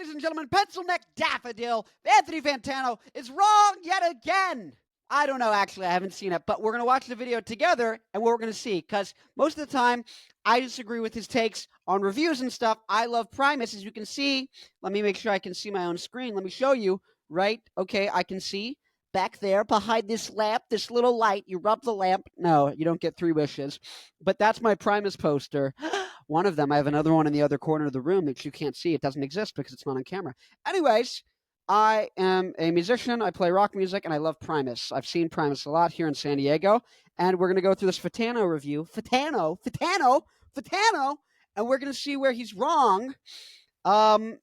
ladies and gentlemen, Pencil Neck Daffodil, Anthony Fantano is wrong yet again. I don't know, actually, I haven't seen it, but we're going to watch the video together and what we're going to see, because most of the time, I disagree with his takes on reviews and stuff. I love Primus, as you can see. Let me make sure I can see my own screen. Let me show you, right? Okay, I can see back there behind this lamp, this little light. You rub the lamp. No, you don't get 3 wishes, but that's my Primus poster. One of them. I have another one in the other corner of the room that you can't see. It doesn't exist because it's not on camera. Anyways, I am a musician. I play rock music, and I love Primus. I've seen Primus a lot here in San Diego, and we're going to go through this Fantano review. Fantano, and we're going to see where he's wrong. And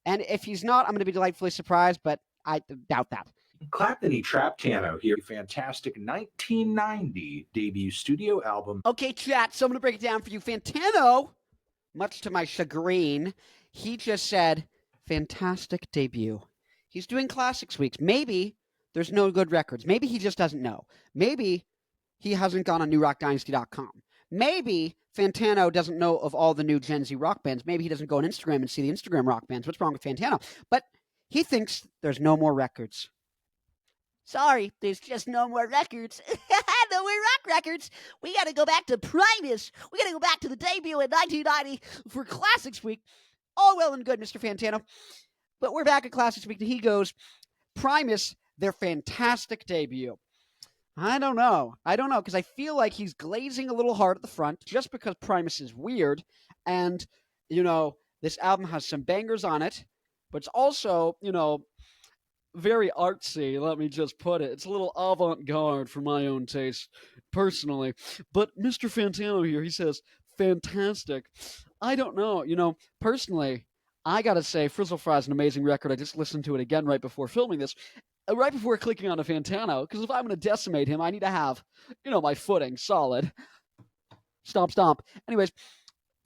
if he's not, I'm going to be delightfully surprised, but I doubt that. Clapton-y Traptano here. Fantastic 1990 debut studio album. Okay, chat, so I'm going to break it down for you. Fantano, much to my chagrin, he just said, fantastic debut. He's doing Classics Weeks. Maybe there's no good records. Maybe he just doesn't know. Maybe he hasn't gone on newrockdynasty.com. Maybe Fantano doesn't know of all the new Gen Z rock bands. Maybe he doesn't go on Instagram and see the Instagram rock bands. What's wrong with Fantano? But he thinks there's no more records. Sorry, there's just no more records. No more rock records. We got to go back to Primus. We got to go back to the debut in 1990 for Classics Week. All well and good, Mr. Fantano. But we're back at Classics Week, and he goes, Primus, their fantastic debut. I don't know, because I feel like he's glazing a little hard at the front just because Primus is weird. And, this album has some bangers on it, but it's also, very artsy, let me just put it. It's a little avant-garde for my own taste, personally. But Mr. Fantano here, he says, fantastic. I don't know, personally, I gotta say, Frizzle Fry is an amazing record. I just listened to it again right before filming this, right before clicking on a Fantano, because if I'm going to decimate him, I need to have, my footing solid. Stomp, stomp. Anyways,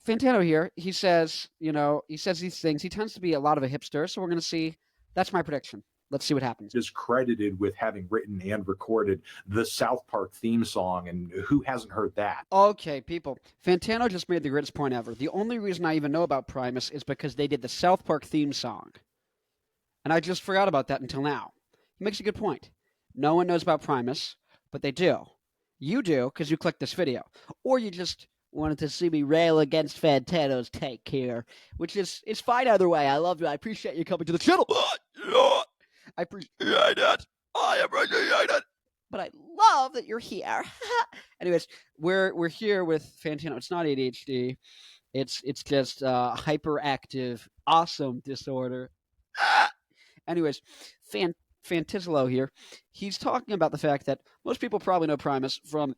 Fantano here, he says these things. He tends to be a lot of a hipster, so we're going to see. That's my prediction. Let's see what happens. Is credited with having written and recorded the South Park theme song, and who hasn't heard that? Okay, people. Fantano just made the greatest point ever. The only reason I even know about Primus is because they did the South Park theme song. And I just forgot about that until now. He makes a good point. No one knows about Primus, but they do. You do, because you clicked this video. Or you just wanted to see me rail against Fantano's take here, which is fine either way. I love you. I appreciate you coming to the channel. I appreciate it. I appreciate it. But I love that you're here. Anyways, we're here with Fantano. It's not ADHD. It's just hyperactive, awesome disorder. Anyways, Fantislo here. He's talking about the fact that most people probably know Primus from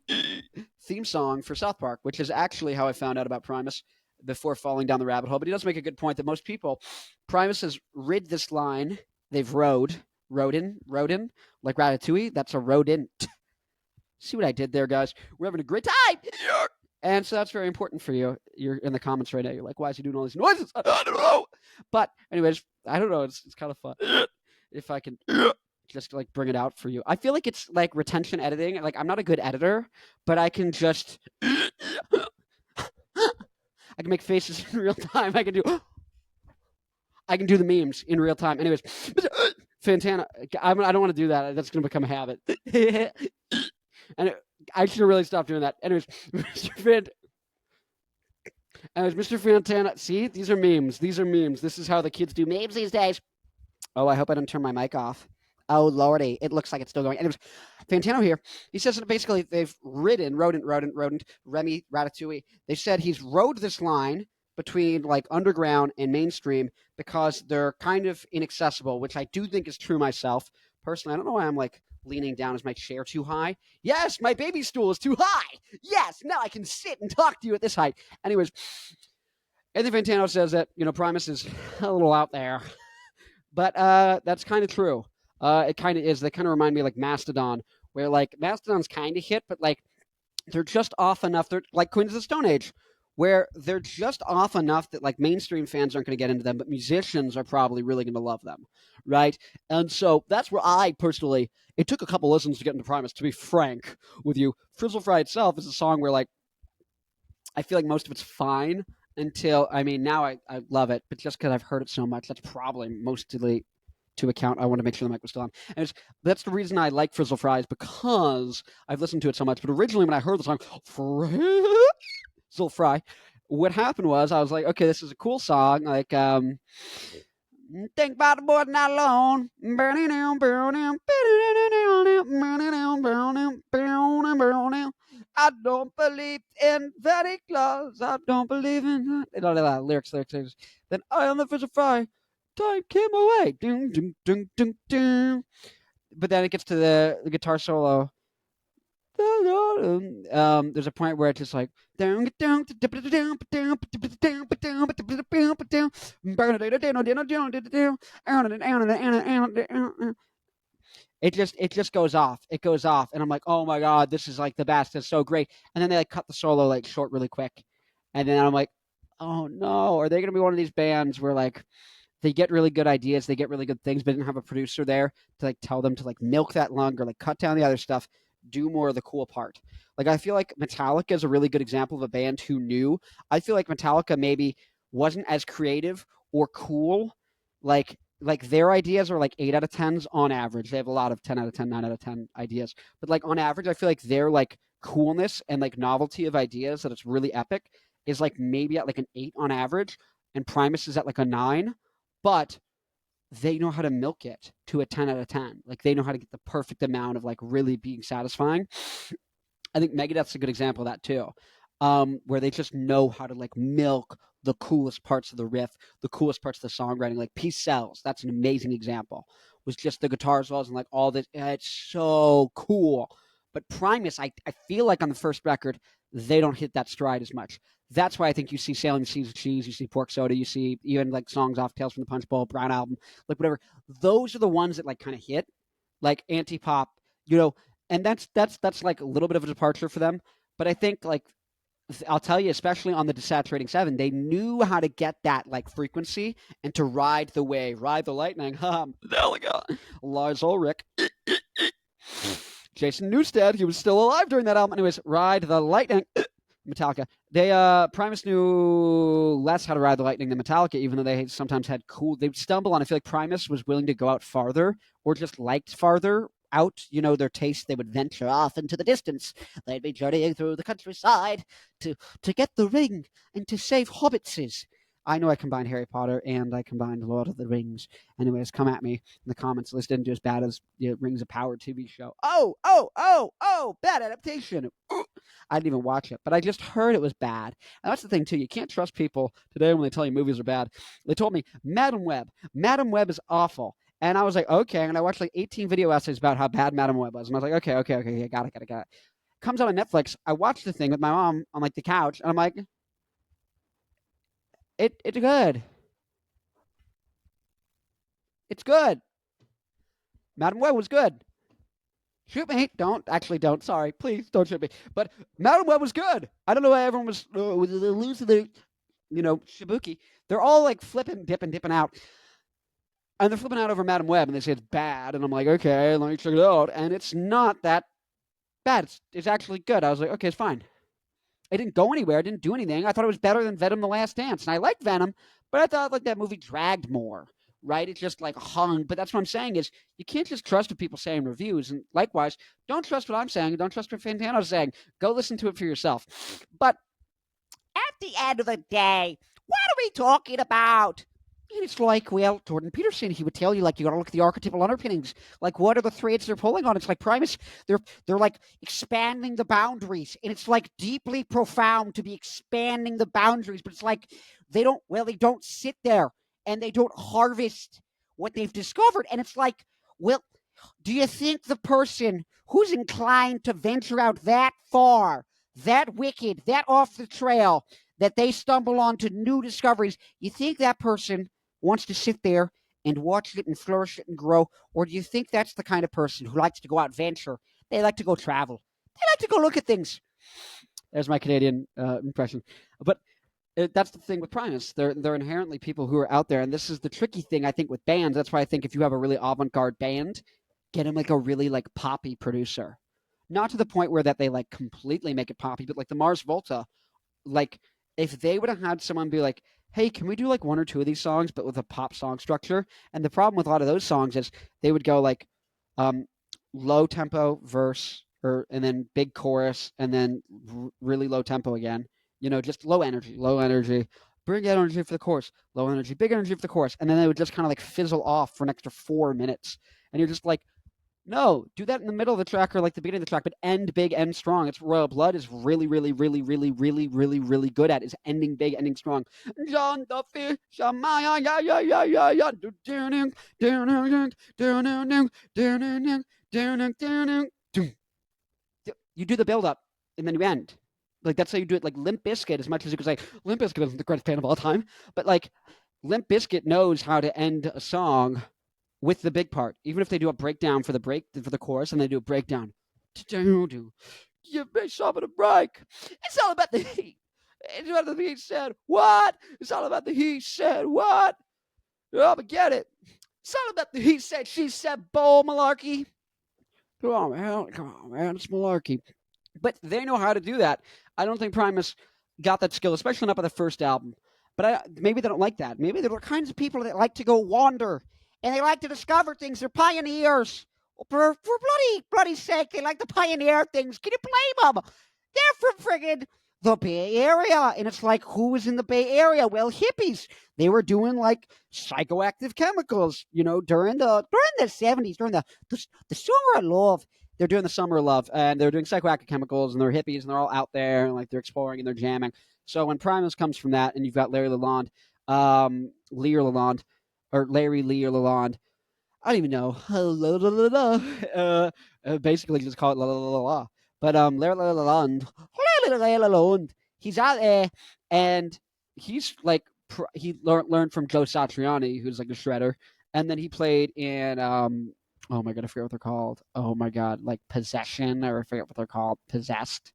theme song for South Park, which is actually how I found out about Primus before falling down the rabbit hole. But he does make a good point that most people, Primus has rid this line. They've rodin, like Ratatouille. That's a rodent. See what I did there, guys? We're having a great time. And so that's very important for you. You're in the comments right now. You're like, why is he doing all these noises? I don't know. But anyways, I don't know. It's kind of fun. If I can just like bring it out for you. I feel like it's like retention editing. Like I'm not a good editor, but I can just I can make faces in real time. I can do the memes in real time. Anyways, Fantano, I don't want to do that. That's going to become a habit. And I should really stop doing that. Anyways, Mr. Fantano, see, these are memes. This is how the kids do memes these days. Oh, I hope I didn't turn my mic off. Oh, lordy. It looks like it's still going. Anyways, Fantano here, he says that basically they've ridden, rodent, Remy, Ratatouille. They said he's rode this line between like underground and mainstream because they're kind of inaccessible, which I do think is true myself. Personally, I don't know why I'm like leaning down. Is my chair too high? Yes, my baby stool is too high. Yes, now I can sit and talk to you at this height. Anyways, Anthony Fantano says that, Primus is a little out there. But that's kind of true. It kind of is. They kind of remind me of like Mastodon, where like Mastodon's kind of hit, but like they're just off enough. They're like Queens of the Stone Age, where they're just off enough that like mainstream fans aren't going to get into them, but musicians are probably really going to love them, right? And so that's where I personally, it took a couple listens to get into Primus, to be frank with you. Frizzle Fry itself is a song where like I feel like most of it's fine. until, I mean, now I love it, but just because I've heard it so much, that's probably mostly to account. I want to make sure the mic was still on. And that's the reason I like Frizzle Fries, because I've listened to it so much. But originally, when I heard the song Frizzle Fry, what happened was I was like, okay, this is a cool song. Like, think about the boy not alone. I don't believe in Santa Claus. I don't believe in lyrics. Then I am the fish of fry. Time came away. Ding, ding, ding, ding, ding. But then it gets to the guitar solo. There's a point where it's just like it just goes off. It goes off, and I'm like, oh my god, this is like the best. It's so great. And then they like cut the solo like short really quick, and then I'm like, oh no, are they gonna be one of these bands where like they get really good ideas, they get really good things, but didn't have a producer there to like tell them to like milk that lung or like cut down the other stuff, do more of the cool part. Like I feel like Metallica is a really good example of a band who knew. I feel like Metallica maybe wasn't as creative or cool. Like their ideas are like 8 out of 10s on average. They have a lot of 10 out of 10, 9 out of 10 ideas, but like on average, I feel like their like coolness and like novelty of ideas that it's really epic is like maybe at like an 8 on average, and Primus is at like a 9, but they know how to milk it to a 10 out of 10. Like they know how to get the perfect amount of like really being satisfying. I think Megadeth's a good example of that too, where they just know how to like milk the coolest parts of the riff, the coolest parts of the songwriting. Like Peace Sells, that's an amazing example. Was just the guitar solos and like all this. It's so cool. But Primus, I feel like on the first record, they don't hit that stride as much. That's why I think you see Sailing the Seas of Cheese, you see Pork Soda, you see even like songs off Tales from the Punch Bowl, Brown Album, like whatever. Those are the ones that like kind of hit, like anti pop, you know, and that's like a little bit of a departure for them. But I think like I'll tell you, especially on the Desaturating Seven, they knew how to get that like frequency and to ride the wave, ride the lightning. Lars Ulrich, Jason Newsted, he was still alive during that album. Anyways, ride the lightning. Metallica. They Primus knew less how to ride the lightning than Metallica, even though they sometimes had cool. They'd stumble on. I feel like Primus was willing to go out farther, or just liked farther out. You know, their taste. They would venture off into the distance. They'd be journeying through the countryside to get the ring and to save hobbitses. I know I combined Harry Potter and I combined Lord of the Rings. Anyways, come at me in the comments. This didn't do as bad as Rings of Power TV show. Oh, bad adaptation. I didn't even watch it, but I just heard it was bad. And that's the thing too. You can't trust people today when they tell you movies are bad. They told me Madam Web. Madam Web is awful. And I was like, okay. And I watched like 18 video essays about how bad Madam Web was. And I was like, okay, yeah, got it. Comes out on Netflix. I watched the thing with my mom on like the couch, and I'm like, it's good. It's good. Madam Web was good. Shoot me. Don't. Sorry. Please don't shoot me. But Madam Web was good. I don't know why everyone was losing their, shibuki. They're all like flipping, dipping out. And they're flipping out over Madam Web, and they say it's bad. And I'm like, okay, let me check it out. And it's not that bad. It's actually good. I was like, okay, it's fine. It didn't go anywhere. It didn't do anything. I thought it was better than Venom: The Last Dance. And I liked Venom, but I thought like that movie dragged more. Right? It just like hung. But that's what I'm saying is you can't just trust what people say in reviews. And likewise, don't trust what I'm saying. Don't trust what Fantano's saying. Go listen to it for yourself. But at the end of the day, what are we talking about? And it's like, well, Jordan Peterson, he would tell you, like, you gotta look at the archetypal underpinnings. Like, what are the threads they're pulling on? It's like Primus, they're like expanding the boundaries. And it's like deeply profound to be expanding the boundaries. But it's like they don't sit there and they don't harvest what they've discovered. And it's like, well, do you think the person who's inclined to venture out that far, that wicked, that off the trail, that they stumble onto new discoveries, you think that person wants to sit there and watch it and flourish it and grow? Or do you think that's the kind of person who likes to go out venture? They like to go travel. They like to go look at things. There's my Canadian impression. But that's the thing with Primus. They're inherently people who are out there. And this is the tricky thing, I think, with bands. That's why I think if you have a really avant-garde band, get them like a really like poppy producer. Not to the point where that they like completely make it poppy, but like the Mars Volta, like if they would have had someone be like, hey, can we do like one or two of these songs, but with a pop song structure? And the problem with a lot of those songs is they would go like um, low tempo verse, and then big chorus, and then really low tempo again. Just low energy, big energy for the chorus, low energy, big energy for the chorus, and then they would just kind of like fizzle off for an extra 4 minutes, and you're just like, no, do that in the middle of the track or like the beginning of the track, but end big, end strong. It's Royal Blood is really, really, really, really, really, really, really good at is ending big, ending strong. John the Fish, Shamaya, yeah, yeah, yeah, yeah, yeah, you do the build up and then you end. Like that's how you do it. Like Limp Bizkit, as much as you could say Limp Bizkit isn't the greatest band of all time, but like Limp Bizkit knows how to end a song with the big part, even if they do a breakdown for the chorus and they do a breakdown. Give me something to break. It's all about the heat. It's all about the he said what? It's all about the he said what? Oh, but get it. It's all about the he said she said bull malarkey. Come on, man, it's malarkey. But they know how to do that. I don't think Primus got that skill, especially not by the first album. But maybe they don't like that. Maybe they're the kinds of people that like to go wander and they like to discover things. They're pioneers. For bloody sake, they like to pioneer things. Can you blame them? They're from friggin' the Bay Area, and it's like, who was in the Bay Area? Well, hippies. They were doing like psychoactive chemicals, during the 70s, during the summer of love. They're doing the summer of love, and they're doing psychoactive chemicals, and they're hippies, and they're all out there, and like they're exploring and they're jamming. So when Primus comes from that, and you've got Larry Lalonde, Larry Lee or Lalonde, I don't even know. Basically, just call it la la la la. But Larry Lalonde, he's out there, and he's like he learned from Joe Satriani, who's like a shredder, and then he played in oh my god, I forget what they're called. Oh my god, like Possession, or I forget what they're called, Possessed.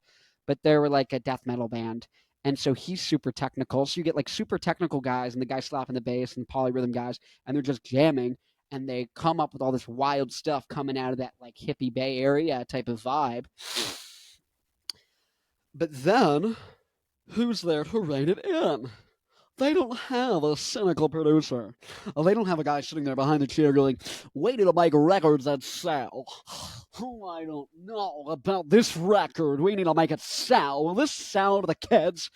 But they were like a death metal band. And so he's super technical. So you get like super technical guys and the guy slapping the bass and the polyrhythm guys, and they're just jamming and they come up with all this wild stuff coming out of that like hippie Bay Area type of vibe. But then, who's there to rein it in? They don't have a cynical producer. They don't have a guy sitting there behind the chair going, waiting to make records that sell. Oh, I don't know about this record. We need to make it sell. Will this sell to the kids?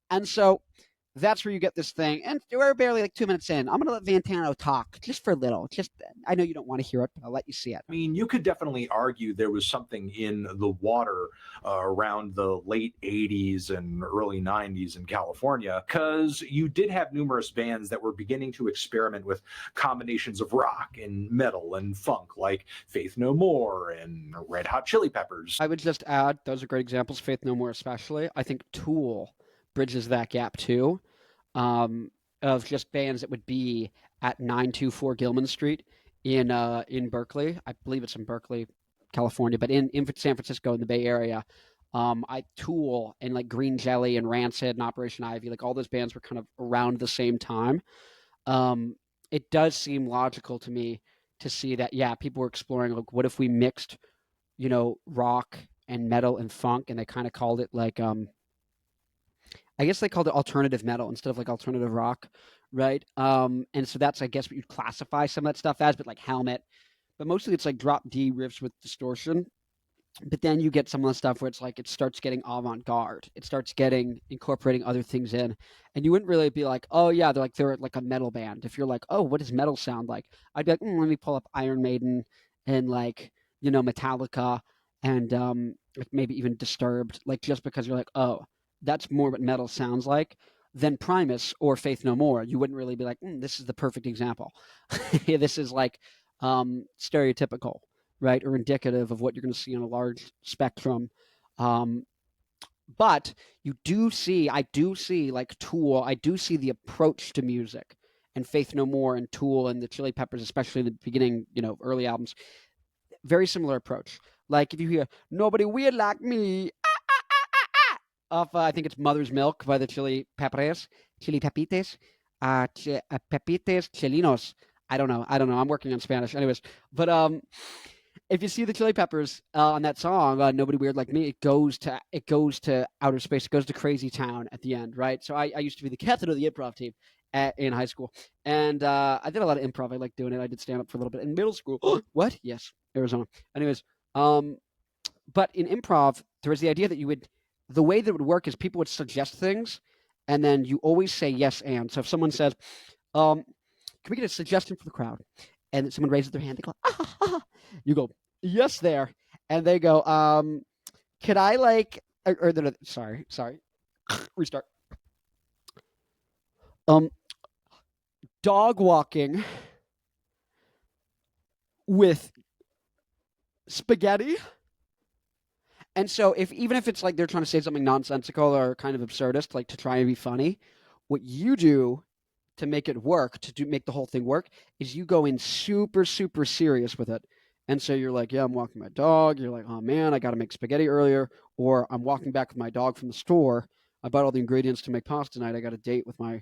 And so that's where you get this thing. And we're barely like 2 minutes in. I'm going to let Fantano talk just for a little. I know you don't want to hear it, but I'll let you see it. I mean, you could definitely argue there was something in the water around the late 80s and early 90s in California, because you did have numerous bands that were beginning to experiment with combinations of rock and metal and funk, like Faith No More and Red Hot Chili Peppers. I would just add, those are great examples, Faith No More especially. I think Tool bridges that gap too, of just bands that would be at 924 Gilman Street in Berkeley. I believe it's in Berkeley, California, but in San Francisco in the Bay Area. Tool and like Green Jelly and Rancid and Operation Ivy, like all those bands were kind of around the same time. It does seem logical to me to see that, yeah, people were exploring like, what if we mixed, rock and metal and funk, and they kind of called it like I guess they called it alternative metal instead of like alternative rock, right? And so that's, I guess, what you'd classify some of that stuff as, but like Helmet. But mostly it's like drop D riffs with distortion. But then you get some of the stuff where it's like it starts getting avant-garde. It starts getting incorporating other things in, and you wouldn't really be like, oh yeah, they're like a metal band. If you're like, oh, what does metal sound like? I'd be like, let me pull up Iron Maiden and like Metallica and like maybe even Disturbed, like just because you're like, oh, that's more what metal sounds like than Primus or Faith No More. You wouldn't really be like, this is the perfect example. This is like stereotypical, right, or indicative of what you're going to see on a large spectrum. But I do see like Tool, I do see the approach to music and Faith No More and Tool and the Chili Peppers, especially in the beginning, early albums, very similar approach. Like if you hear Nobody Weird Like Me, off I think it's Mother's Milk by the Chili Peppers, Pepites, Pepites Chilinos. I don't know. I'm working on Spanish, anyways. But if you see the Chili Peppers on that song, "Nobody Weird Like Me," it goes to outer space. It goes to Crazy Town at the end, right? So I used to be the captain of the improv team in high school, and I did a lot of improv. I liked doing it. I did stand up for a little bit in middle school. What? Yes, Arizona. Anyways, but in improv, there was the idea that the way that it would work is people would suggest things, and then you always say yes and. So if someone says, "Can we get a suggestion for the crowd?" and someone raises their hand, they go, "Ah, ah," you go, "Yes, there," and they go, "Could I like?" Or no, sorry, restart. Um, Dog walking with spaghetti. And so even if it's like they're trying to say something nonsensical or kind of absurdist, like to try and be funny, what you do to make it work, make the whole thing work, is you go in super, super serious with it. And so you're like, yeah, I'm walking my dog. You're like, oh man, I got to make spaghetti earlier. Or I'm walking back with my dog from the store. I bought all the ingredients to make pasta tonight. I got a date with my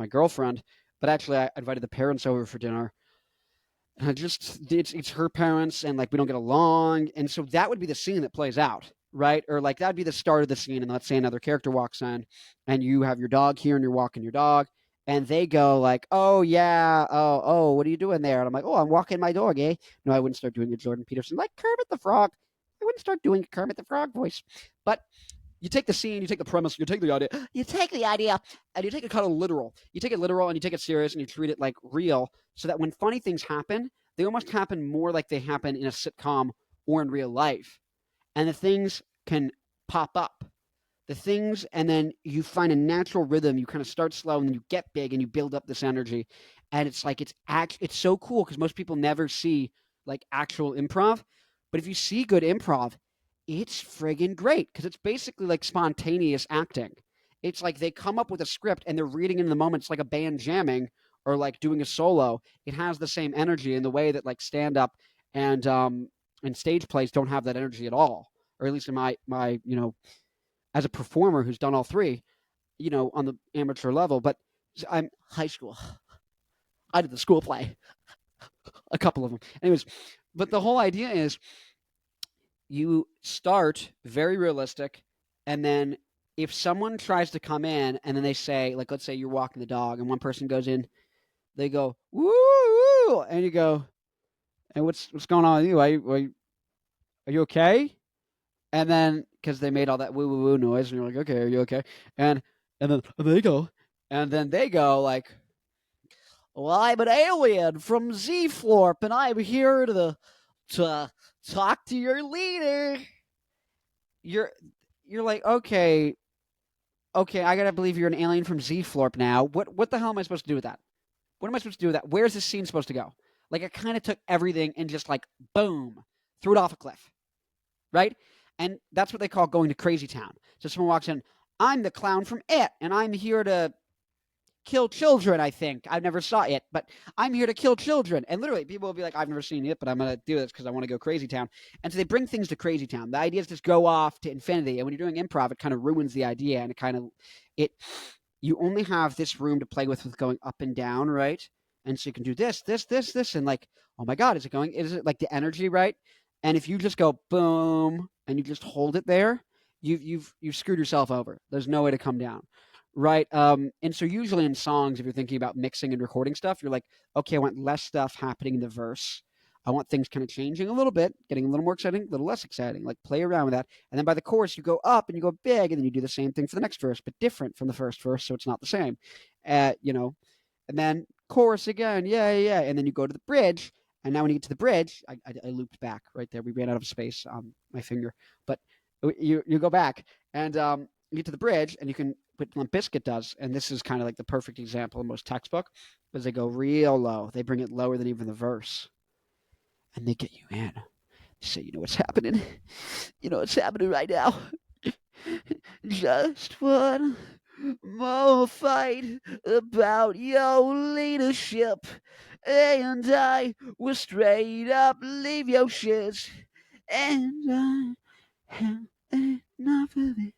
girlfriend. But actually, I invited the parents over for dinner. And it's her parents, and like we don't get along, and so that would be the scene that plays out, right? Or like that'd be the start of the scene, and let's say another character walks in, and you have your dog here, and you're walking your dog, and they go like, "Oh yeah, oh, what are you doing there?" And I'm like, "Oh, I'm walking my dog, eh?" No, I wouldn't start doing a Jordan Peterson like Kermit the Frog. I wouldn't start doing a Kermit the Frog voice, but you take the scene, you take the premise, you take the idea, and you take it kind of literal. You take it literal and you take it serious and you treat it like real, so that when funny things happen, they almost happen more like they happen in a sitcom or in real life. And the things can pop up. The things, and then you find a natural rhythm. You kind of start slow and then you get big and you build up this energy. And it's like, it's so cool because most people never see like actual improv. But if you see good improv, it's friggin' great because it's basically like spontaneous acting. It's like they come up with a script and they're reading in the moment. It's like a band jamming or like doing a solo. It has the same energy in the way that like stand up and stage plays don't have that energy at all. Or at least in my as a performer who's done all three, on the amateur level. But I'm high school. I did the school play, a couple of them. Anyways, but the whole idea is you start very realistic, and then if someone tries to come in and then they say, like, let's say you're walking the dog and one person goes in, they go, woo, woo, and you go, hey, what's going on with you? Are you okay? And then because they made all that woo woo woo noise, and you're like, okay, are you okay? And then they go like, well, I'm an alien from Z-Florp, and I'm here to talk to your leader. You're you're like, okay, I gotta believe you're an alien from Z-Florp now. What the hell am I supposed to do with that? What am I supposed to do with that? Where's this scene supposed to go? Like, I kind of took everything and just like boom, threw it off a cliff, right? And that's what they call going to crazy town. So someone walks in, I'm the clown from It, and I'm here to kill children, I think. I never saw It, but I'm here to kill children. And literally, people will be like, I've never seen It, but I'm going to do this because I want to go crazy town. And so they bring things to crazy town. The idea is just go off to infinity. And when you're doing improv, it kind of ruins the idea. And it, you only have this room to play with going up and down, right? And so you can do this, this, this, this. And like, oh my God, is it like the energy, right? And if you just go boom and you just hold it there, you've screwed yourself over. There's no way to come down. Right. And so usually in songs, if you're thinking about mixing and recording stuff, you're like, okay, I want less stuff happening in the verse. I want things kind of changing a little bit, getting a little more exciting, a little less exciting, like play around with that. And then by the chorus, you go up and you go big, and then you do the same thing for the next verse, but different from the first verse, so it's not the same. You know, and then chorus again, yeah, yeah, yeah. And then you go to the bridge, and now when you get to the bridge, I looped back right there. We ran out of space on my finger, but you go back and you get to the bridge, and you can what Limp Bizkit does, and this is kind of like the perfect example in most textbook, is they go real low. They bring it lower than even the verse, and they get you in. They say, you know what's happening? You know what's happening right now? Just one more fight about your leadership, and I will straight up leave your shit, and I have enough of it.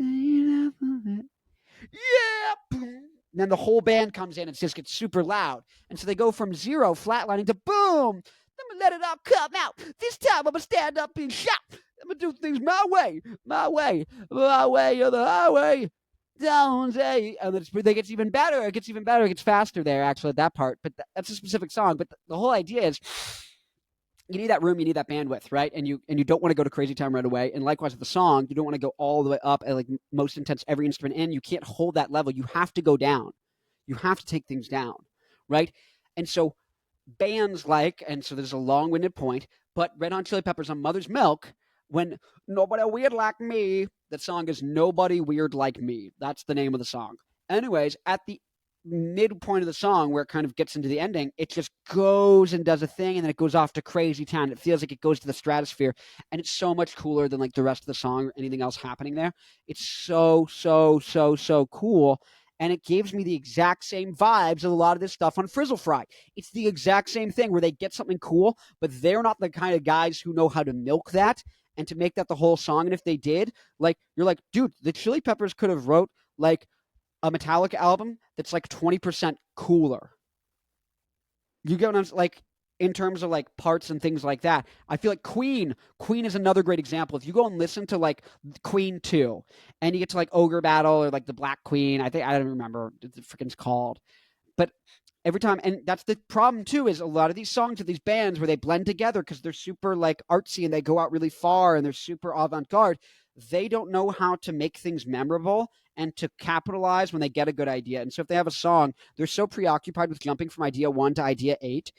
Enough of it. Yeah. Boom. Then the whole band comes in and just gets super loud. And so they go from zero flatlining to boom. Let me let it all come out. This time I'm gonna stand up and shout. I'm gonna do things my way, or the highway. Don't say, and it gets even better. It gets even better. It gets faster there, actually, at that part. But that's a specific song. But the whole idea is, you need that room, you need that bandwidth, right? And you don't want to go to crazy time right away. And likewise with the song, you don't want to go all the way up at like most intense every instrument in. You can't hold that level. You have to go down. You have to take things down, right? And so bands like, and so there's a long-winded point, but Red Hot Chili Peppers on Mother's Milk, when Nobody Weird Like Me, that song is Nobody Weird Like Me. That's the name of the song. Anyways, at the midpoint of the song where it kind of gets into the ending, it just goes and does a thing, and then it goes off to crazy town. It feels like it goes to the stratosphere, and it's so much cooler than like the rest of the song or anything else happening there. It's so cool, and it gives me the exact same vibes of a lot of this stuff on Frizzle Fry. It's the exact same thing where they get something cool, but they're not the kind of guys who know how to milk that and to make that the whole song. And if they did, like, you're like, dude, the Chili Peppers could have wrote like a Metallica album that's like 20% cooler. You get what I'm like, in terms of like parts and things like that. I feel like Queen is another great example. If you go and listen to like Queen 2 and you get to like Ogre Battle or like the Black Queen, I don't remember what the freaking called. But every time, and that's the problem too, is a lot of these songs of these bands where they blend together because they're super like artsy and they go out really far and they're super avant-garde. They don't know how to make things memorable and to capitalize when they get a good idea. And so if they have a song, they're so preoccupied with jumping from idea 1 to idea 8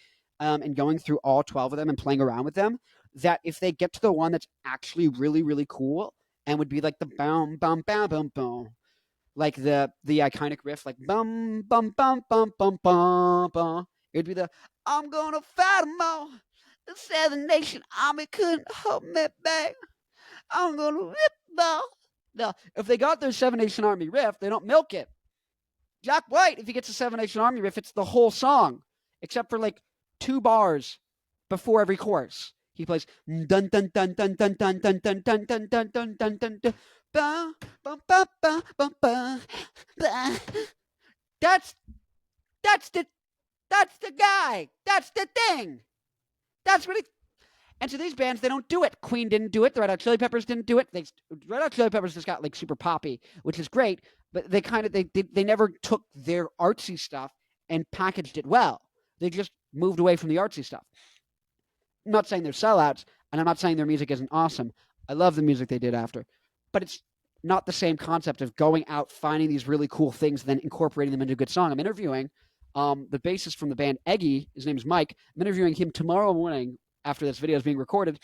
and going through all 12 of them and playing around with them, that if they get to the one that's actually really cool and would be like the boom bum bam bum boom, like the iconic riff, like bum bum bum bum bum bum bum. It would be the I'm gonna fight 'em all. The Seven Nation Army couldn't hold me back. I'm gonna rip them. Now, if they got their Seven Nation Army riff, they don't milk it. Jack White, if he gets a Seven Nation Army riff, it's the whole song, except for like 2 bars before every chorus. He plays dun dun dun dun dun dun dun dun dun dun dun dun dun dun dun. Ba, ba, ba, ba, ba, ba, ba. That's the guy. That's the thing. That's what he. And so these bands, they don't do it. Queen didn't do it. The Red Hot Chili Peppers didn't do it. Red Hot Chili Peppers just got like super poppy, which is great. But they kind of they never took their artsy stuff and packaged it well. They just moved away from the artsy stuff. I'm not saying they're sellouts, and I'm not saying their music isn't awesome. I love the music they did after, but it's not the same concept of going out, finding these really cool things, then incorporating them into a good song. I'm interviewing the bassist from the band Eggy. His name is Mike. I'm interviewing him tomorrow morning after this video is being recorded.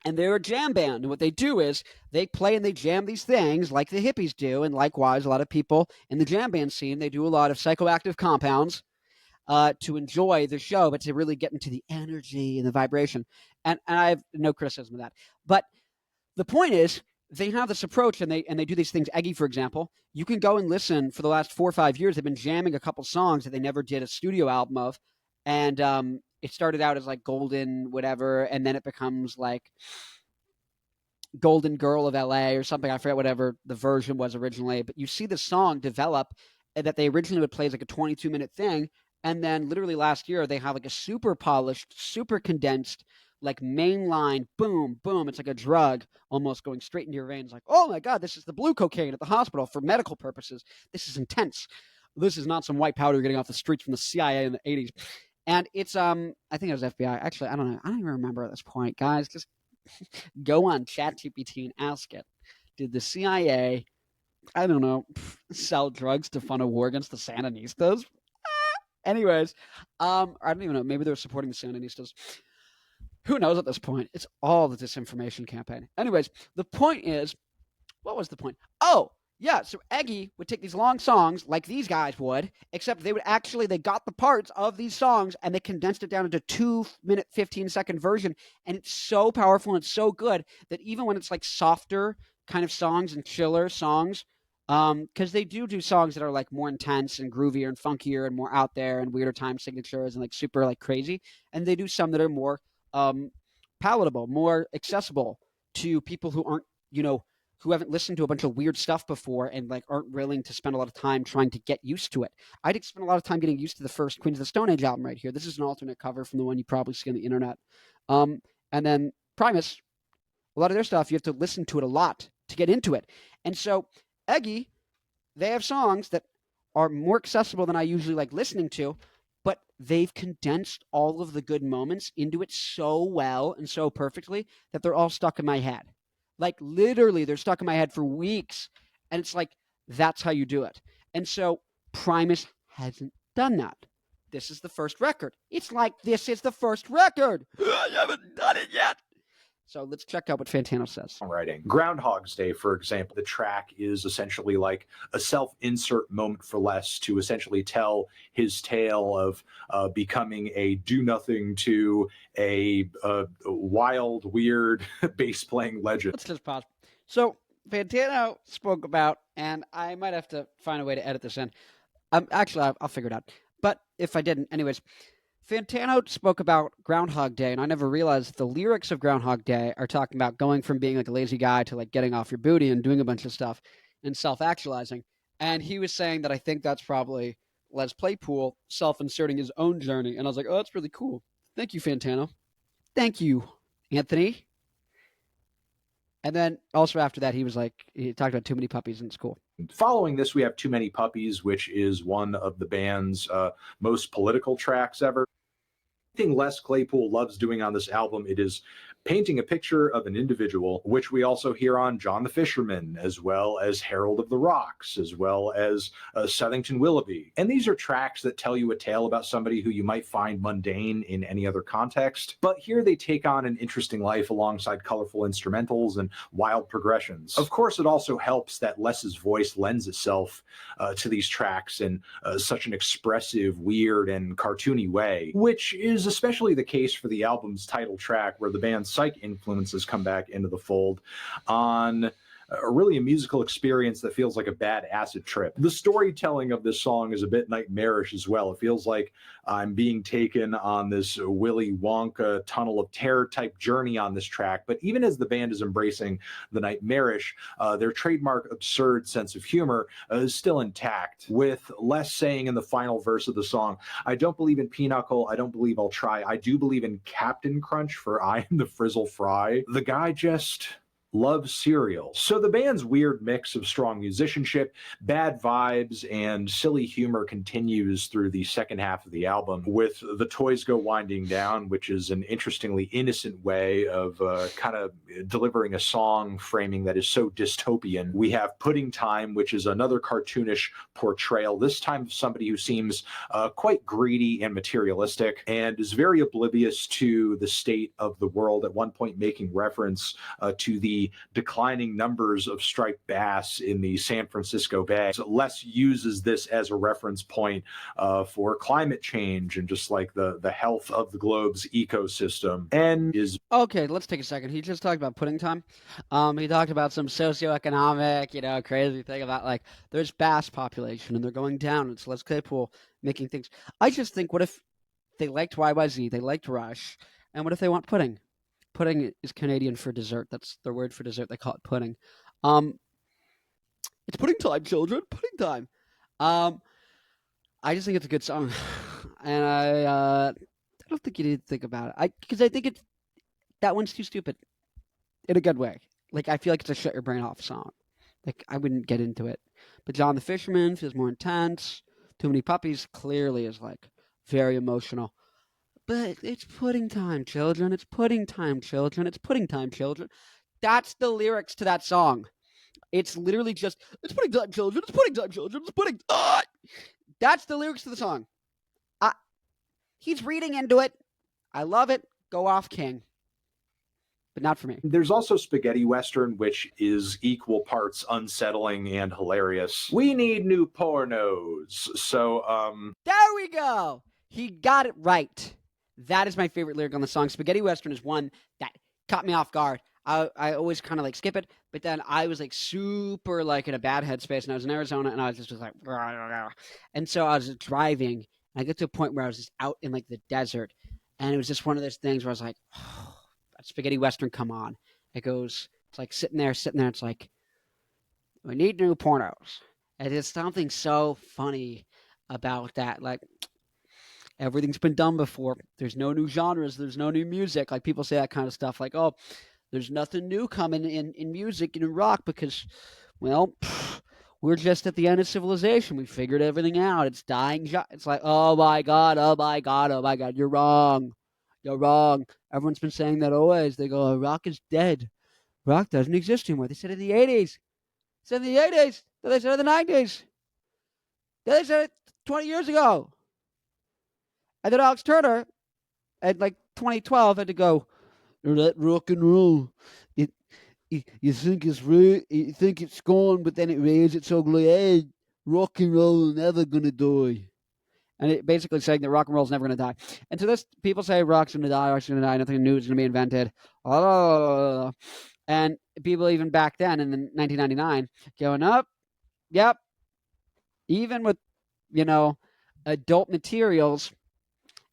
And they're a jam band. And what they do is they play and they jam these things like the hippies do. And likewise, a lot of people in the jam band scene, they do a lot of psychoactive compounds to enjoy the show, but to really get into the energy and the vibration. And I have no criticism of that. But the point is, they have this approach and they do these things. Eggy, for example, you can go and listen for the last 4 or 5 years. They've been jamming a couple songs that they never did a studio album of. And it started out as like Golden whatever, and then it becomes like Golden Girl of LA or something. I forget whatever the version was originally. But you see the song develop that they originally would play as like a 22-minute thing. And then literally last year, they have like a super polished, super condensed, like mainline, boom, boom. It's like a drug almost going straight into your veins. Like, oh my God, this is the blue cocaine at the hospital for medical purposes. This is intense. This is not some white powder getting off the streets from the CIA in the 80s. And it's, I think it was FBI. Actually, I don't know. I don't even remember at this point. Guys, just go on ChatGPT and ask it. Did the CIA, I don't know, sell drugs to fund a war against the Sandinistas? Anyways, I don't even know. Maybe they're supporting the Sandinistas. Who knows at this point? It's all the disinformation campaign. Anyways, the point is, what was the point? Oh, yeah, so Eggy would take these long songs like these guys would, except they got the parts of these songs and they condensed it down into 2-minute, 15-second version. And it's so powerful and it's so good that even when it's like softer kind of songs and chiller songs, because they do songs that are like more intense and groovier and funkier and more out there and weirder time signatures and like super like crazy. And they do some that are more palatable, more accessible to people who aren't, who haven't listened to a bunch of weird stuff before and like aren't willing to spend a lot of time trying to get used to it. I did spend a lot of time getting used to the first Queens of the Stone Age album right here. This is an alternate cover from the one you probably see on the internet. And then Primus, a lot of their stuff, you have to listen to it a lot to get into it. And so Eggy, they have songs that are more accessible than I usually like listening to, but they've condensed all of the good moments into it so well and so perfectly that they're all stuck in my head. Like literally, they're stuck in my head for weeks. And it's like, that's how you do it. And so Primus hasn't done that. This is the first record. It's like, this is the first record. I haven't done it yet. So let's check out what Fantano says. Writing. Groundhog's Day, for example, the track is essentially like a self-insert moment for less to essentially tell his tale of becoming a do-nothing to a wild, weird bass-playing legend. Let's just pause. So Fantano spoke about, and I might have to find a way to edit this in. Actually, I'll figure it out. But if I didn't, anyways, Fantano spoke about Groundhog Day, and I never realized the lyrics of Groundhog Day are talking about going from being like a lazy guy to like getting off your booty and doing a bunch of stuff and self-actualizing. And he was saying that I think that's probably Les Claypool self-inserting his own journey. And I was like, oh, that's really cool. Thank you, Fantano. Thank you, Anthony. And then also after that, he was like, he talked about Too Many Puppies in school. Following this, we have Too Many Puppies, which is one of the band's most political tracks ever. Thing Les Claypool loves doing on this album, it is painting a picture of an individual, which we also hear on John the Fisherman, as well as Herald of the Rocks, as well as Southington Willoughby. And these are tracks that tell you a tale about somebody who you might find mundane in any other context. But here they take on an interesting life alongside colorful instrumentals and wild progressions. Of course, it also helps that Les's voice lends itself to these tracks in such an expressive, weird, and cartoony way, which is especially the case for the album's title track, where the band's psych influences come back into the fold on really a musical experience that feels like a bad acid trip. The storytelling of this song is a bit nightmarish as well. It feels like I'm being taken on this Willy Wonka tunnel of terror type journey on this track. But even as the band is embracing the nightmarish, their trademark absurd sense of humor is still intact, with Les saying in the final verse of the song, I don't believe in Pinochle, I don't believe I'll try, I do believe in Captain Crunch, for I am the Frizzle Fry. The guy just loves cereal. So the band's weird mix of strong musicianship, bad vibes, and silly humor continues through the second half of the album, with The Toys Go Winding Down, which is an interestingly innocent way of kind of delivering a song framing that is so dystopian. We have Pudding Time, which is another cartoonish portrayal, this time of somebody who seems quite greedy and materialistic, and is very oblivious to the state of the world, at one point making reference to the declining numbers of striped bass in the San Francisco Bay. So Les uses this as a reference point for climate change and just like the health of the globe's ecosystem. And is okay, let's take a second. He just talked about Pudding Time. He talked about some socioeconomic, crazy thing about like there's bass population and they're going down. It's Les Claypool making things. I just think, what if they liked YYZ, they liked Rush, and what if they want pudding? Pudding is Canadian for dessert. That's their word for dessert. They call it pudding. It's pudding time, children. Pudding time. I just think it's a good song, and I don't think you need to think about it. Because I think that one's too stupid, in a good way. Like I feel like it's a shut your brain off song. Like I wouldn't get into it. But John the Fisherman feels more intense. Too Many Puppies clearly is like very emotional. But it's pudding time, children. It's pudding time, children. It's pudding time, children. That's the lyrics to that song. It's literally just, it's pudding time, children. It's pudding time, children. It's pudding. That's the lyrics to the song. He's reading into it. I love it. Go off, King. But not for me. There's also Spaghetti Western, which is equal parts unsettling and hilarious. We need new pornos. So, there we go. He got it right. That is my favorite lyric on the song. Spaghetti Western is one that caught me off guard. I always kind of like skip it, but then I was like super like in a bad headspace, and I was in Arizona, and I was just like, and so I was driving, and I get to a point where I was just out in like the desert, and it was just one of those things where I was like, oh, Spaghetti Western, come on. It's like sitting there, it's like, We need new pornos. And there's something so funny about that. Like, everything's been done before. There's no new genres. There's no new music. Like, people say that kind of stuff. Like, oh, there's nothing new coming in music and in rock because, well, we're just at the end of civilization. We figured everything out. It's dying. It's like, oh my God, oh my God, oh my God. You're wrong. You're wrong. Everyone's been saying that always. They go, oh, rock is dead. Rock doesn't exist anymore. They said it in the 80s. They said it in the 80s. Then they said it in the 90s. Then they said it 20 years ago. And then Alex Turner, at like 2012, had to go, that rock and roll. You think it's you think it's gone, but then it raises its ugly head. Rock and roll is never gonna die. And it basically saying that rock and roll is never gonna die. And to this, people say rock's gonna die, rock's gonna die, nothing new is gonna be invented. And people even back then in 1999 going up, yep. Even with adult materials,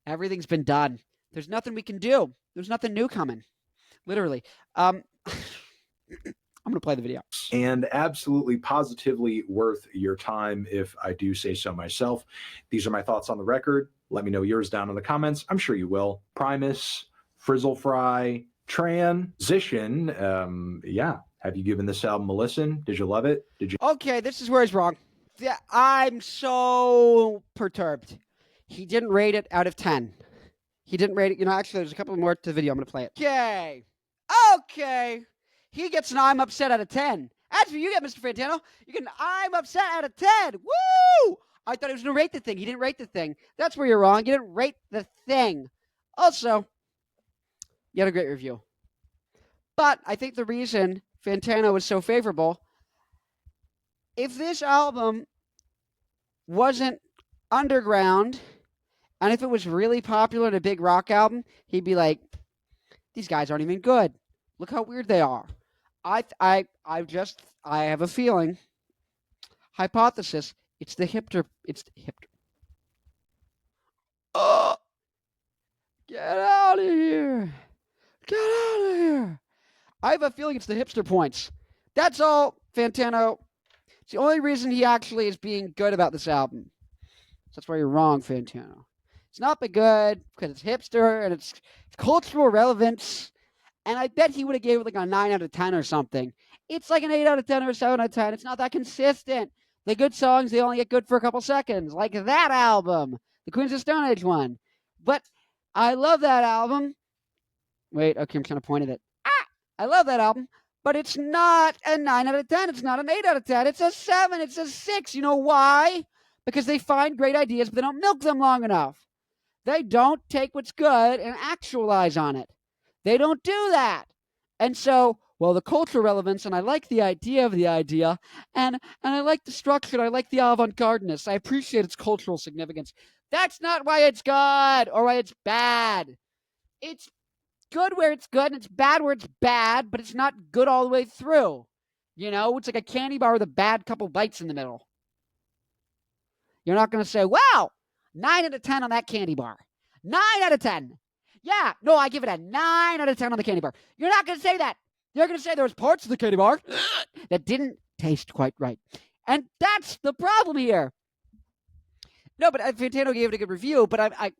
everything's been done. There's nothing we can do. There's nothing new coming. Literally. I'm going to play the video. And absolutely positively worth your time, if I do say so myself. These are my thoughts on the record. Let me know yours down in the comments. I'm sure you will. Primus, Frizzle Fry, Transition. Yeah. Have you given this album a listen? Did you love it? Did you? Okay, this is where he's wrong. I'm so perturbed. He didn't rate it out of 10. He didn't rate it. Actually, there's a couple more to the video. I'm going to play it. Okay. He gets an I'm upset out of 10. That's what you get, Mr. Fantano. You get an I'm upset out of 10. Woo! I thought he was going to rate the thing. He didn't rate the thing. That's where you're wrong. You didn't rate the thing. Also, you had a great review. But I think the reason Fantano was so favorable, if this album wasn't underground, and if it was really popular and a big rock album, he'd be like, these guys aren't even good. Look how weird they are. I have a feeling, hypothesis, it's the hipster. Oh, get out of here. Get out of here. I have a feeling it's the hipster points. That's all, Fantano. It's the only reason he actually is being good about this album. That's why you're wrong, Fantano. It's not been good because it's hipster and it's cultural relevance. And I bet he would have gave it like a 9 out of 10 or something. It's like an 8 out of 10 or a 7 out of 10. It's not that consistent. The good songs, they only get good for a couple seconds. Like that album, the Queens of Stone Age one. But I love that album. Wait, okay, I'm trying to point at it. I love that album. But it's not a 9 out of 10. It's not an 8 out of 10. It's a 7. It's a 6. You know why? Because they find great ideas, but they don't milk them long enough. They don't take what's good and actualize on it. They don't do that. And so, well, the cultural relevance, and I like the idea of the idea, and I like the structure, and I like the avant-gardeness. I appreciate its cultural significance. That's not why it's good or why it's bad. It's good where it's good, and it's bad where it's bad, but it's not good all the way through. It's like a candy bar with a bad couple bites in the middle. You're not going to say, wow, 9 out of 10 on that candy bar. 9 out of 10. Yeah, no, I give it a 9 out of 10 on the candy bar. You're not going to say that. You're going to say there was parts of the candy bar that didn't taste quite right. And that's the problem here. No, but Fantano gave it a good review, but I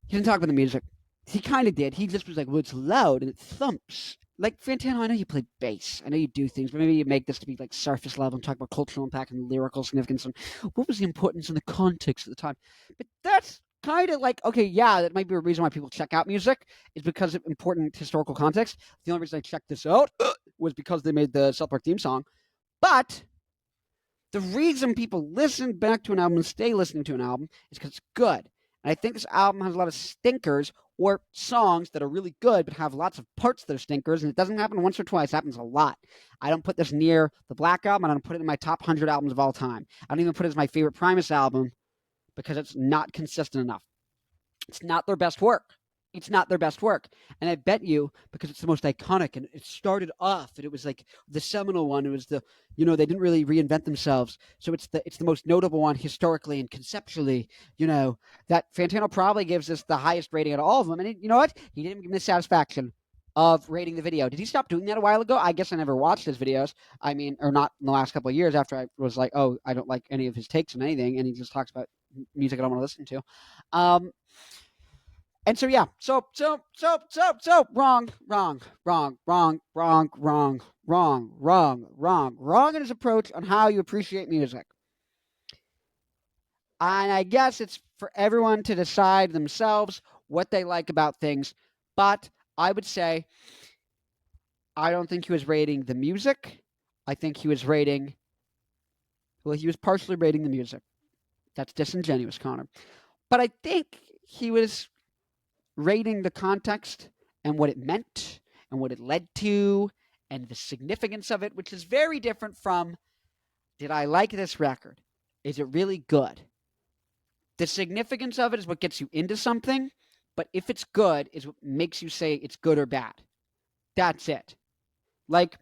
he didn't talk about the music. He kind of did. He just was like, well, it's loud and it thumps. Like, Fantano, I know you play bass. I know you do things, but maybe you make this to be like surface level and talk about cultural impact and lyrical significance and what was the importance and the context at the time. But that's kind of like, okay, yeah, that might be a reason why people check out music is because of important historical context. The only reason I checked this out was because they made the South Park theme song. But the reason people listen back to an album and stay listening to an album is because it's good. And I think this album has a lot of stinkers or songs that are really good but have lots of parts that are stinkers, and it doesn't happen once or twice. It happens a lot. I don't put this near the Black Album. I don't put it in my top 100 albums of all time. I don't even put it as my favorite Primus album because it's not consistent enough. It's not their best work. It's not their best work. And I bet you, because it's the most iconic, and it started off, and it was like the seminal one. It was the, they didn't really reinvent themselves. So it's the most notable one historically and conceptually, that Fantano probably gives us the highest rating out of all of them. And you know what? He didn't give me the satisfaction. of rating the video. Did he stop doing that a while ago? I guess I never watched his videos. I mean, or not in the last couple of years after I was like, oh, I don't like any of his takes on anything, and he just talks about music I don't want to listen to. And so yeah, so wrong in his approach on how you appreciate music. And I guess it's for everyone to decide themselves what they like about things. But I would say I don't think he was rating the music. I think he was rating, well, he was partially rating the music. That's disingenuous, Connor. But I think he was rating the context and what it meant and what it led to and the significance of it, which is very different from, did I like this record? Is it really good? The significance of it is what gets you into something, but if it's good is what makes you say it's good or bad. That's it. Like,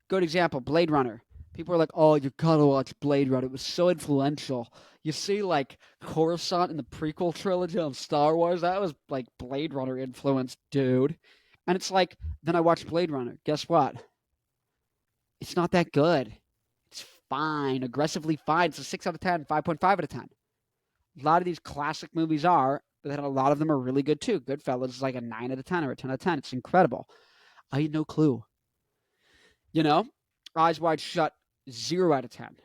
good example, Blade Runner. People are like, oh, you gotta watch Blade Runner. It was so influential. You see, like, Coruscant in the prequel trilogy of Star Wars? That was, like, Blade Runner influence, dude. And it's like, then I watched Blade Runner. Guess what? It's not that good. It's fine. Aggressively fine. It's a 6 out of 10, 5.5 out of 10. A lot of these classic movies are, but then a lot of them are really good, too. Goodfellas is like a 9 out of 10 or a 10 out of 10. It's incredible. I had no clue. You know? Eyes Wide Shut, 0 out of 10.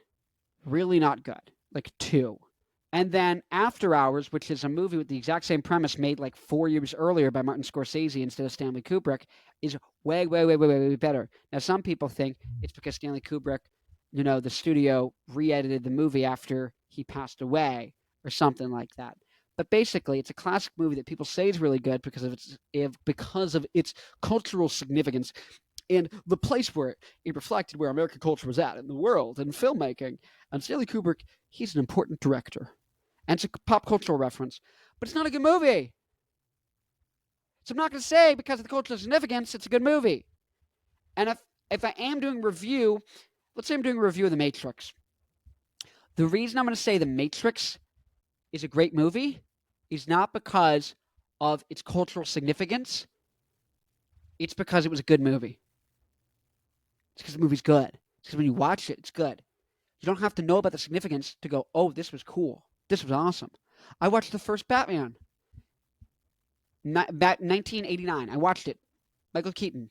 Really not good. Like 2. And then After Hours, which is a movie with the exact same premise made like 4 years earlier by Martin Scorsese instead of Stanley Kubrick, is way better. Now, some people think it's because Stanley Kubrick, you know, the studio re-edited the movie after he passed away or something like that. But basically, it's a classic movie that people say is really good because of its cultural significance and the place where it reflected where American culture was at in the world and filmmaking. And Stanley Kubrick, he's an important director. And it's a pop cultural reference. But it's not a good movie. So I'm not going to say because of the cultural significance, it's a good movie. And if I am doing a review, let's say I'm doing a review of The Matrix. The reason I'm going to say The Matrix is a great movie is not because of its cultural significance. It's because it was a good movie. It's because the movie's good. It's because when you watch it, it's good. You don't have to know about the significance to go, oh, this was cool. This was awesome. I watched the first Batman. 1989. I watched it. Michael Keaton.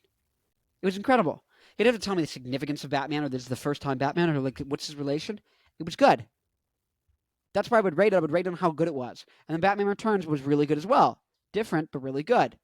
It was incredible. You didn't have to tell me the significance of Batman or this is the first time Batman or like what's his relation. It was good. That's why I would rate it. I would rate it on how good it was. And then Batman Returns was really good as well. Different, but really good.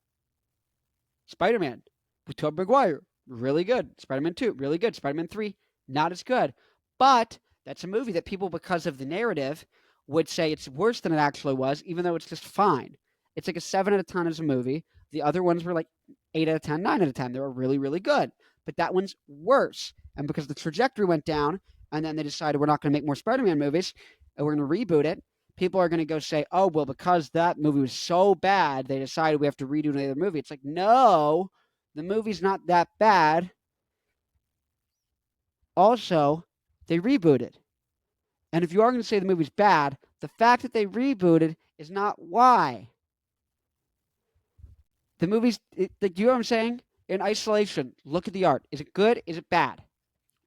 Spider-Man with Tobey Maguire. Really good. Spider-Man 2, really good. Spider-Man 3, not as good. But that's a movie that people, because of the narrative, would say it's worse than it actually was, even though it's just fine. It's like a 7 out of 10 as a movie. The other ones were like 8 out of 10, 9 out of 10. They were really, really good. But that one's worse. And because the trajectory went down, and then they decided we're not going to make more Spider-Man movies, and we're going to reboot it, people are going to go say, oh, well, because that movie was so bad, they decided we have to redo another movie. It's like, no, the movie's not that bad. Also, they rebooted. And if you are going to say the movie's bad, the fact that they rebooted is not why. The movie's, you know what I'm saying? In isolation, look at the art. Is it good? Is it bad?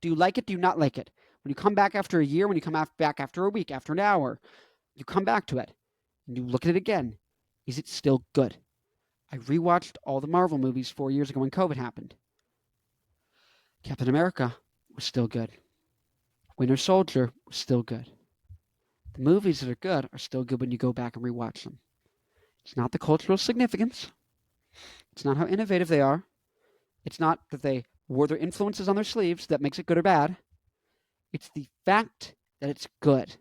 Do you like it? Do you not like it? When you come back after a year, when you come back after a week, after an hour, you come back to it and you look at it again. Is it still good? I rewatched all the Marvel movies 4 years ago when COVID happened. Captain America was still good. Winter Soldier was still good. The movies that are good are still good when you go back and rewatch them. It's not the cultural significance. It's not how innovative they are. It's not that they wore their influences on their sleeves that makes it good or bad. It's the fact that it's good.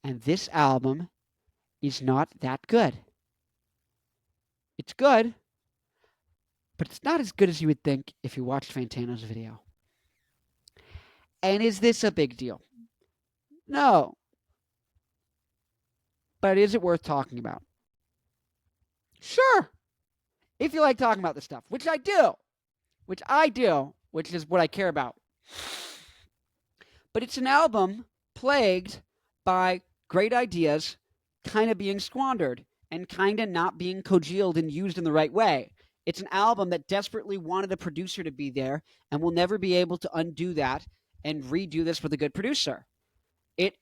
And this album is not that good. It's good, but it's not as good as you would think if you watched Fantano's video. And is this a big deal? No. But is it worth talking about? Sure. If you like talking about this stuff, which I do, which is what I care about. But it's an album plagued by great ideas kind of being squandered and kind of not being congealed and used in the right way. It's an album that desperately wanted a producer to be there and will never be able to undo that and redo this with a good producer. It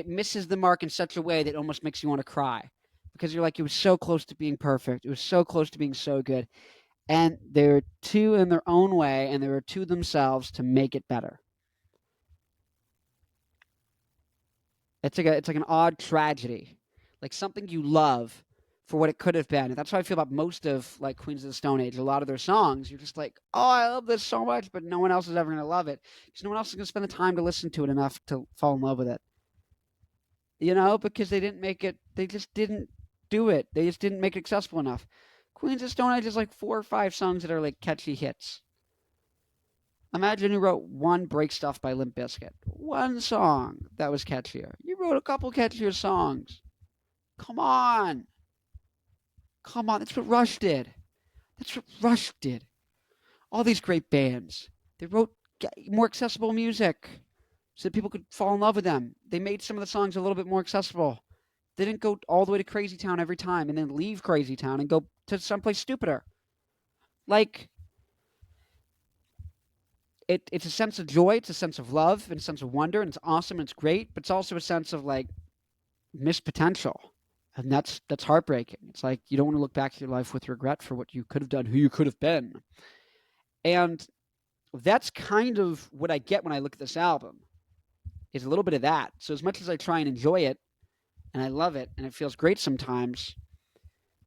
misses the mark in such a way that it almost makes you want to cry because you're like, it was so close to being perfect. It was so close to being so good. And they're two in their own way, and there are two themselves to make it better. It's like an odd tragedy, like something you love for what it could have been. And that's how I feel about most of like Queens of the Stone Age. A lot of their songs, you're just like, oh, I love this so much, but no one else is ever going to love it because no one else is going to spend the time to listen to it enough to fall in love with it. Because they didn't make it. They just didn't do it. They just didn't make it accessible enough. Queens of Stone Age is like 4 or 5 songs that are like catchy hits. Imagine you wrote one Break Stuff by Limp Bizkit. One song that was catchier. You wrote a couple catchier songs. Come on. Come on. That's what Rush did. That's what Rush did. All these great bands. They wrote more accessible music so that people could fall in love with them. They made some of the songs a little bit more accessible. They didn't go all the way to Crazy Town every time and then leave Crazy Town and go to someplace stupider. Like, it's a sense of joy, it's a sense of love, and a sense of wonder, and it's awesome, and it's great, but it's also a sense of, like, missed potential. And that's heartbreaking. It's like you don't want to look back at your life with regret for what you could have done, who you could have been. And that's kind of what I get when I look at this album, is a little bit of that. So as much as I try and enjoy it, and I love it, and it feels great sometimes,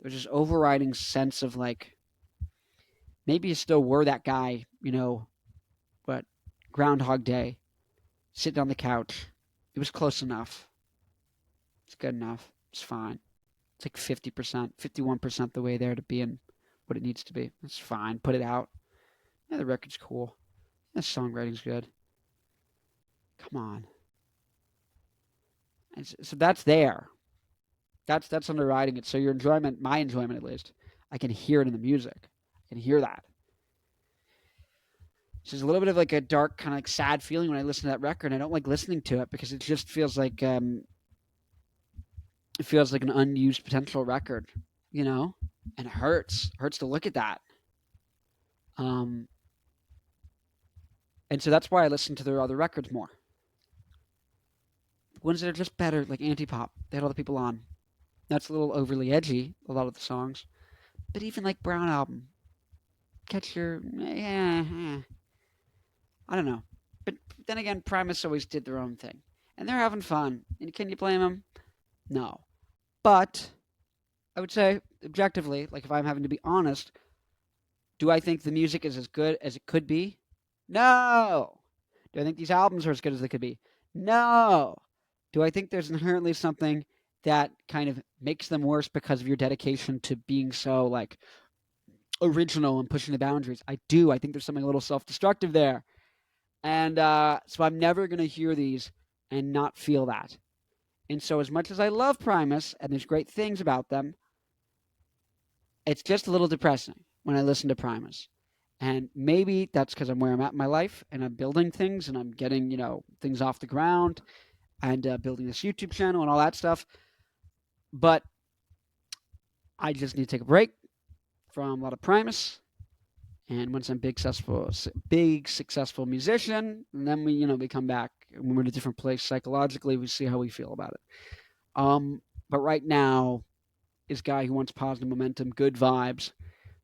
there's this overriding sense of, like, maybe you still were that guy, but Groundhog Day, sitting on the couch. It was close enough. It's good enough. It's fine. It's like 50%, 51% the way there to being what it needs to be. It's fine. Put it out. Yeah, the record's cool. The songwriting's good. Come on. And so that's there. That's underwriting it. So your enjoyment, my enjoyment at least, I can hear it in the music. I can hear that. So there's a little bit of like a dark, kind of like sad feeling when I listen to that record. And I don't like listening to it because it just feels like an unused potential record, and it hurts. It hurts to look at that. And so that's why I listen to their other records more. Ones that are just better, like Anti-Pop. They had other people on. That's a little overly edgy, a lot of the songs. But even like Brown Album, catch your, I don't know. But then again, Primus always did their own thing. And they're having fun. And can you blame them? No. But I would say, objectively, like if I'm having to be honest, do I think the music is as good as it could be? No. Do I think these albums are as good as they could be? No. Do I think there's inherently something that kind of makes them worse because of your dedication to being so, like, original and pushing the boundaries? I do. I think there's something a little self-destructive there. And so I'm never going to hear these and not feel that. And so as much as I love Primus, and there's great things about them, it's just a little depressing when I listen to Primus. And maybe that's because I'm where I'm at in my life, and I'm building things, and I'm getting, things off the ground, and building this YouTube channel and all that stuff. But I just need to take a break from a lot of Primus. And once I'm big successful musician, and then we come back, and we're in a different place psychologically. We see how we feel about it. But right now, is guy who wants positive momentum, good vibes.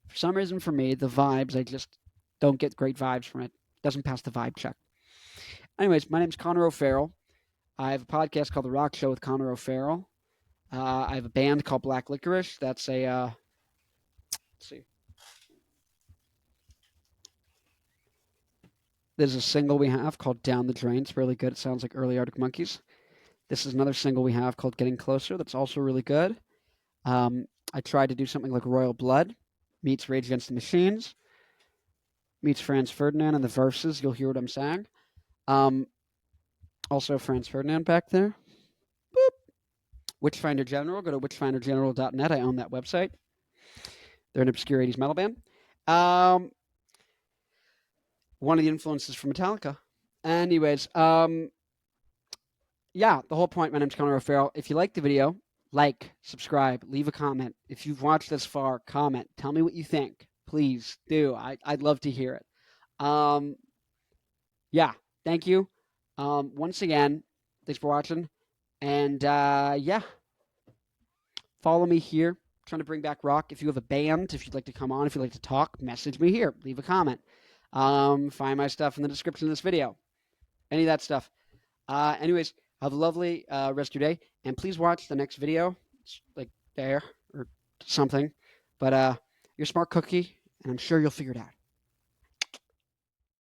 For some reason, for me, the vibes, I just don't get great vibes from it. Doesn't pass the vibe check. Anyways, my name's Connor O'Farrell. I have a podcast called The Rock Show with Connor O'Farrell. I have a band called Black Licorice. That's a, let's see. There's a single we have called Down the Drain. It's really good. It sounds like early Arctic Monkeys. This is another single we have called Getting Closer. That's also really good. I tried to do something like Royal Blood meets Rage Against the Machines meets Franz Ferdinand in the verses. You'll hear what I'm saying. Also Franz Ferdinand back there. Boop. Witchfinder General. Go to witchfindergeneral.net. I own that website. They're an obscure 80s metal band. One of the influences from Metallica. Anyways, yeah, the whole point. My name's Connor O'Farrell. If you like the video, like, subscribe, leave a comment. If you've watched this far, comment. Tell me what you think. Please do. I'd love to hear it. Yeah, thank you. Once again, thanks for watching. And yeah, follow me here. I'm trying to bring back rock. If you have a band, if you'd like to come on, if you'd like to talk, message me here. Leave a comment. Find my stuff in the description of this video. Any of that stuff. Anyways, have a lovely rest of your day. And please watch the next video. It's like there or something. But you're a smart cookie, and I'm sure you'll figure it out.